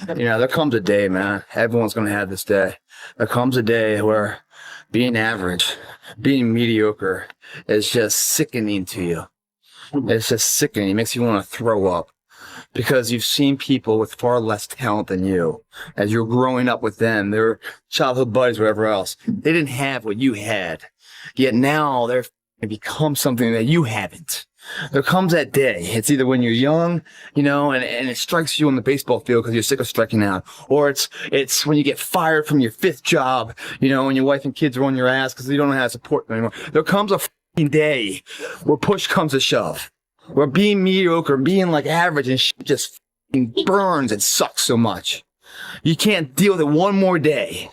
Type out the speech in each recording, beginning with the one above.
There comes a day, man. Everyone's going to have this day. There comes a day where being average, being mediocre is just sickening to you. It's just sickening. It makes you want to throw up because you've seen people with far less talent than you. As you're growing up with them, their childhood buddies, whatever else, they didn't have what you had. Yet now they're become something that you haven't. There comes that day. It's either when you're young, and it strikes you on the baseball field because you're sick of striking out, or it's when you get fired from your 5th job, and your wife and kids are on your ass because you don't know how to support them anymore. There comes a day where push comes to shove, where being mediocre, being like average and just burns and sucks so much. You can't deal with it one more day,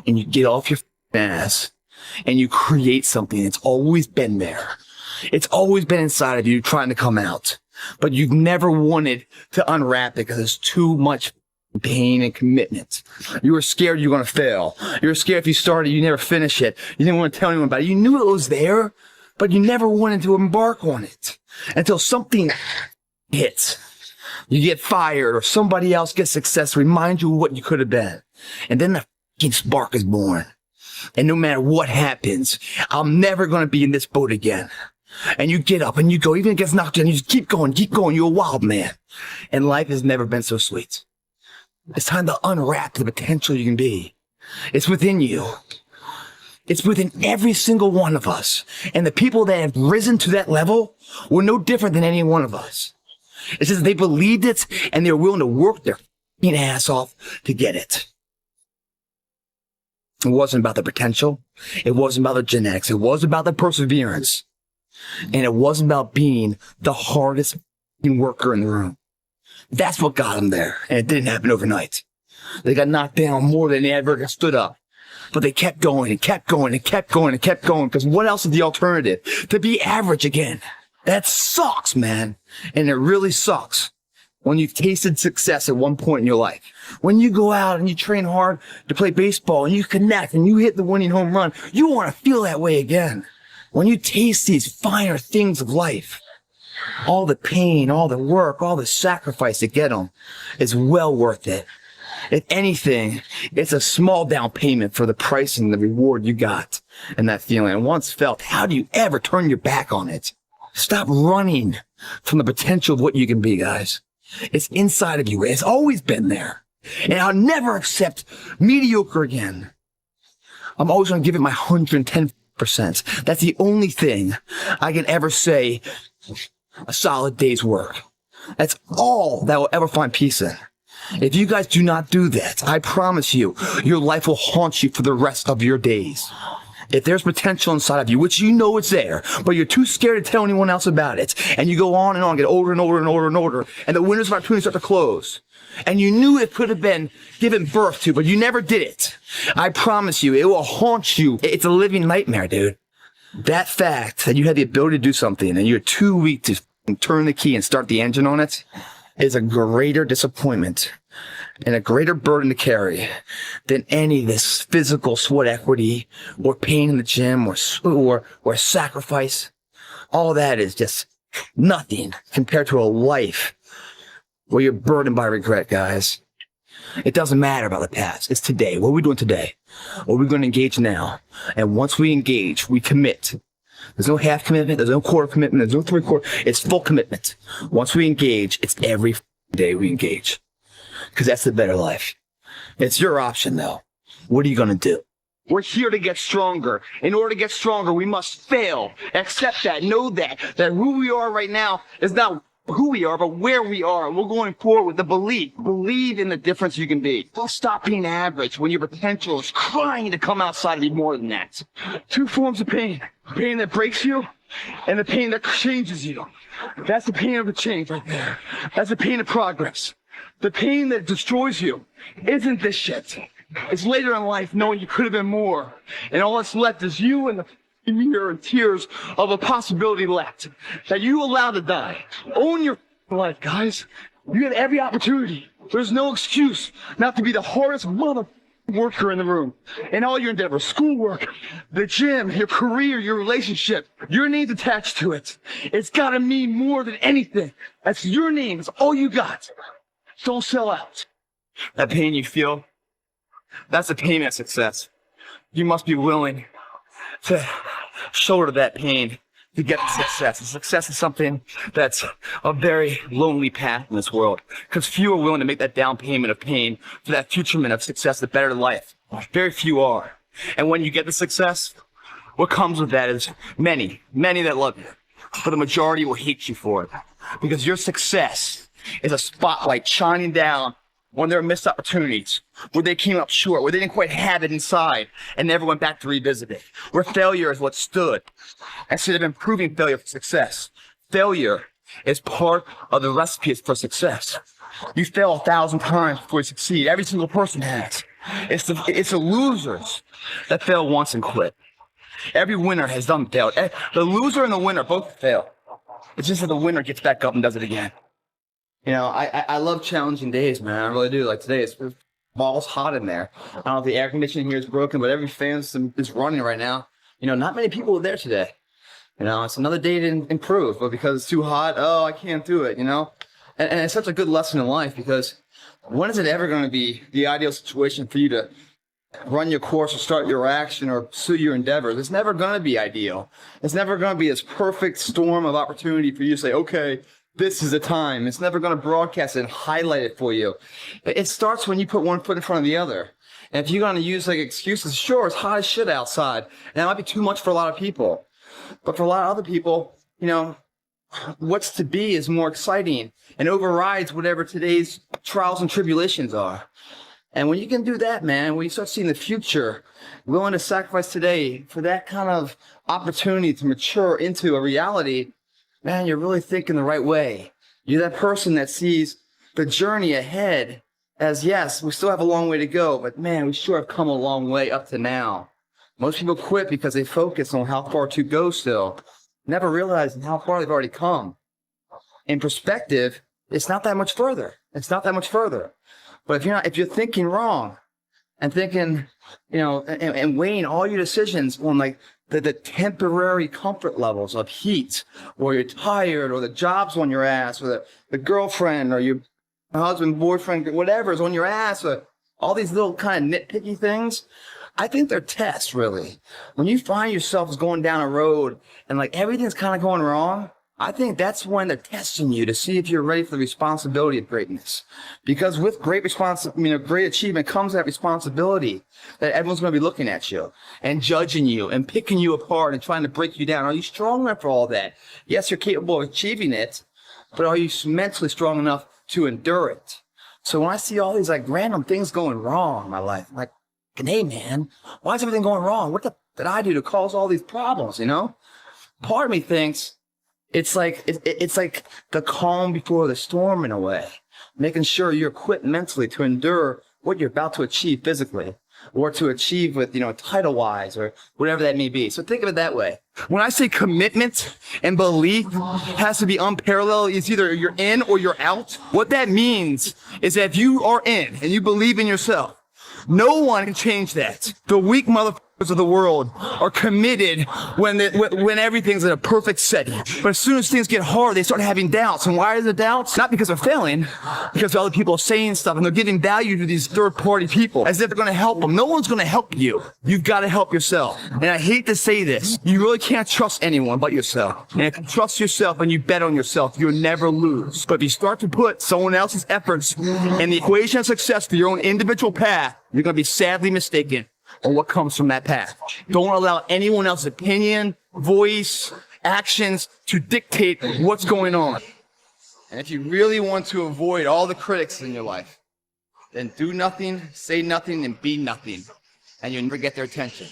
and you get off your ass and you create something that's always been there. It's always been inside of you trying to come out, but you've never wanted to unwrap it because it's too much pain and commitment. You were scared you were going to fail. You were scared if you started, you never finish it. You didn't want to tell anyone about it. You knew it was there, but you never wanted to embark on it until something hits. You get fired or somebody else gets success, remind you of what you could have been. And then the fucking spark is born. And no matter what happens, I'm never going to be in this boat again. And you get up and you go, even if it gets knocked down, you just keep going. You're a wild man. And life has never been so sweet. It's time to unwrap the potential you can be. It's within you. It's within every single one of us. And the people that have risen to that level were no different than any one of us. It's just they believed it and they were willing to work their f***ing ass off to get it. It wasn't about the potential. It wasn't about the genetics. It wasn't about the perseverance. And it wasn't about being the hardest worker in the room. That's what got them there. And it didn't happen overnight. They got knocked down more than they ever stood up. But they kept going and kept going and kept going and kept going. Because what else is the alternative? To be average again. That sucks, man. And it really sucks when you've tasted success at one point in your life. When you go out and you train hard to play baseball and you connect and you hit the winning home run, you want to feel that way again. When you taste these finer things of life, all the pain, all the work, all the sacrifice to get them is well worth it. If anything, it's a small down payment for the price and the reward you got and that feeling. And once felt, how do you ever turn your back on it? Stop running from the potential of what you can be, guys. It's inside of you. It's always been there. And I'll never accept mediocre again. I'm always going to give it my 110%. That's the only thing I can ever say a solid day's work. That's all that will ever find peace in. If you guys do not do that, I promise you, your life will haunt you for the rest of your days. If there's potential inside of you, which you know it's there, but you're too scared to tell anyone else about it, and you go on, get older and older and older and older, and the windows of opportunity start to close, and you knew it could have been given birth to, but you never did it, I promise you, it will haunt you. It's a living nightmare, dude. That fact that you had the ability to do something, and you're too weak to turn the key and start the engine on it, is a greater disappointment and a greater burden to carry than any of this physical sweat equity or pain in the gym or sacrifice. All that is just nothing compared to a life where you're burdened by regret, guys. It doesn't matter about the past. It's today. What are we doing today? What are we going to engage now? And once we engage, we commit. There's no half commitment. There's no quarter commitment. There's no three-quarter. It's full commitment. Once we engage, it's every day we engage. Because that's the better life. It's your option, though. What are you going to do? We're here to get stronger. In order to get stronger, we must fail. Accept that. Know that who we are right now is not who we are, but where we are. And we're going forward with the belief. Believe in the difference you can be. Don't stop being average when your potential is crying to come outside of you more than that. Two forms of pain. Pain that breaks you and the pain that changes you. That's the pain of the change right there. That's the pain of progress. The pain that destroys you isn't this shit. It's later in life knowing you could have been more. And all that's left is you and the mirror and tears of a possibility left that you allowed to die. Own your life, guys. You had every opportunity. There's no excuse not to be the hardest mother worker in the room. In all your endeavors, schoolwork, the gym, your career, your relationship, your name's attached to it. It's gotta mean more than anything. That's your name. It's all you got. Don't sell out. That pain you feel, that's the pain of success. You must be willing to shoulder that pain to get to success. And success is something that's a very lonely path in this world, because few are willing to make that down payment of pain for that futurement of success, the better life. Very few are. And when you get the success, what comes with that is many that love you, but the majority will hate you for it, because your success is a spotlight shining down on their missed opportunities, where they came up short, where they didn't quite have it inside and never went back to revisit it, where failure is what stood instead of improving failure for success. Failure is part of the recipe for success. You fail 1,000 times before you succeed. Every single person has. It's the losers that fail once and quit. Every winner has failed. The loser and the winner both fail. It's just that the winner gets back up and does it again. You know, I love challenging days, man. I really do. Like today, it's balls hot in there. I don't know if the air conditioning here is broken, but every fan is running right now. You know, not many people are there today. You know, it's another day to improve, but because it's too hot, oh, I can't do it, you know? And it's such a good lesson in life, because when is it ever going to be the ideal situation for you to run your course or start your action or pursue your endeavors? It's never going to be ideal. It's never going to be this perfect storm of opportunity for you to say, okay, this is the time. It's never going to broadcast it and highlight it for you. It starts when you put one foot in front of the other. And if you're going to use like excuses, sure, it's hot as shit outside, and that might be too much for a lot of people. But for a lot of other people, you know, what's to be is more exciting and overrides whatever today's trials and tribulations are. And when you can do that, man, when you start seeing the future, willing to sacrifice today for that kind of opportunity to mature into a reality, man, you're really thinking the right way. You're that person that sees the journey ahead as, yes, we still have a long way to go, but man, we sure have come a long way up to now. Most people quit because they focus on how far to go still, never realizing how far they've already come. In perspective, it's not that much further. It's not that much further. But if you're thinking wrong and thinking, you know, and weighing all your decisions on like the temporary comfort levels of heat, or you're tired, or the job's on your ass, or the girlfriend, or your husband, boyfriend, whatever is on your ass, or all these little kind of nitpicky things, I think they're tests, really. When you find yourself going down a road and like everything's kind of going wrong, I think that's when they're testing you to see if you're ready for the responsibility of greatness. Because with great great achievement comes that responsibility that everyone's going to be looking at you and judging you and picking you apart and trying to break you down. Are you strong enough for all that? Yes, you're capable of achieving it, but are you mentally strong enough to endure it? So when I see all these like random things going wrong in my life, I'm like, hey man, why is everything going wrong? What did I do to cause all these problems, you know? Part of me thinks it's like the calm before the storm in a way, making sure you're equipped mentally to endure what you're about to achieve physically, or to achieve with, you know, title-wise or whatever that may be. So think of it that way. When I say commitment and belief has to be unparalleled, it's either you're in or you're out. What that means is that if you are in and you believe in yourself, no one can change that. The weak motherfuckers of the world are committed when everything's in a perfect setting. But as soon as things get hard, they start having doubts. And why is it doubts? Not because they're failing, because other people are saying stuff and they're giving value to these third-party people as if they're going to help them. No one's going to help you. You've got to help yourself. And I hate to say this, you really can't trust anyone but yourself. And if you trust yourself and you bet on yourself, you'll never lose. But if you start to put someone else's efforts in the equation of success for your own individual path, you're going to be sadly mistaken on what comes from that path. Don't allow anyone else's opinion, voice, actions to dictate what's going on. And if you really want to avoid all the critics in your life, then do nothing, say nothing, and be nothing, and you'll never get their attention.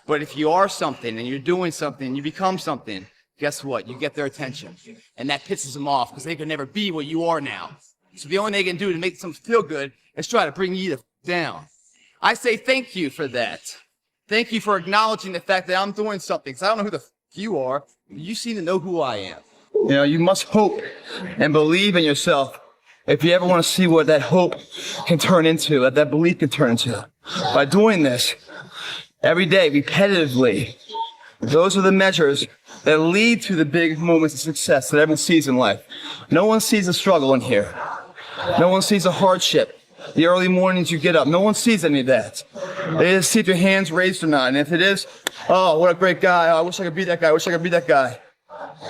But if you are something and you're doing something and you become something, guess what? You get their attention. And that pisses them off because they can never be what you are now. So the only thing they can do to make them feel good is try to bring you down. I say thank you for that. Thank you for acknowledging the fact that I'm doing something. Because I don't know who the you are. You seem to know who I am. You know, you must hope and believe in yourself if you ever want to see what that hope can turn into, what that belief can turn into. By doing this every day, repetitively, those are the measures that lead to the big moments of success that everyone sees in life. No one sees a struggle in here. No one sees a hardship. The early mornings you get up. No one sees any of that. They just see if your hand's raised or not. And if it is, oh, what a great guy. Oh, I wish I could be that guy. I wish I could be that guy.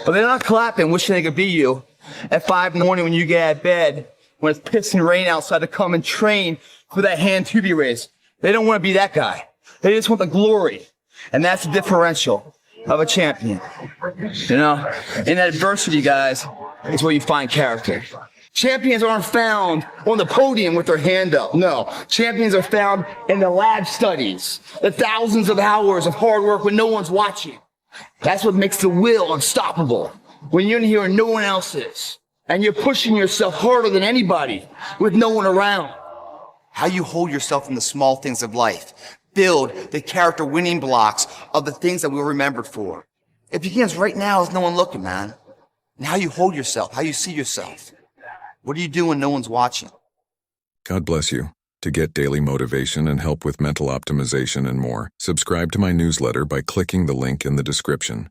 But they're not clapping, wishing they could be you at 5 in the morning when you get out of bed, when it's pissing rain outside, to come and train for that hand to be raised. They don't want to be that guy. They just want the glory. And that's the differential of a champion. You know, in adversity, guys, is where you find character. Champions aren't found on the podium with their hand up. No, champions are found in the lab studies, the thousands of hours of hard work when no one's watching. That's what makes the will unstoppable. When you're in here and no one else is, and you're pushing yourself harder than anybody with no one around. How you hold yourself in the small things of life. Build the character winning blocks of the things that we're remembered for. It begins right now with no one looking, man. And how you hold yourself, how you see yourself. What do you do when no one's watching? God bless you. To get daily motivation and help with mental optimization and more, subscribe to my newsletter by clicking the link in the description.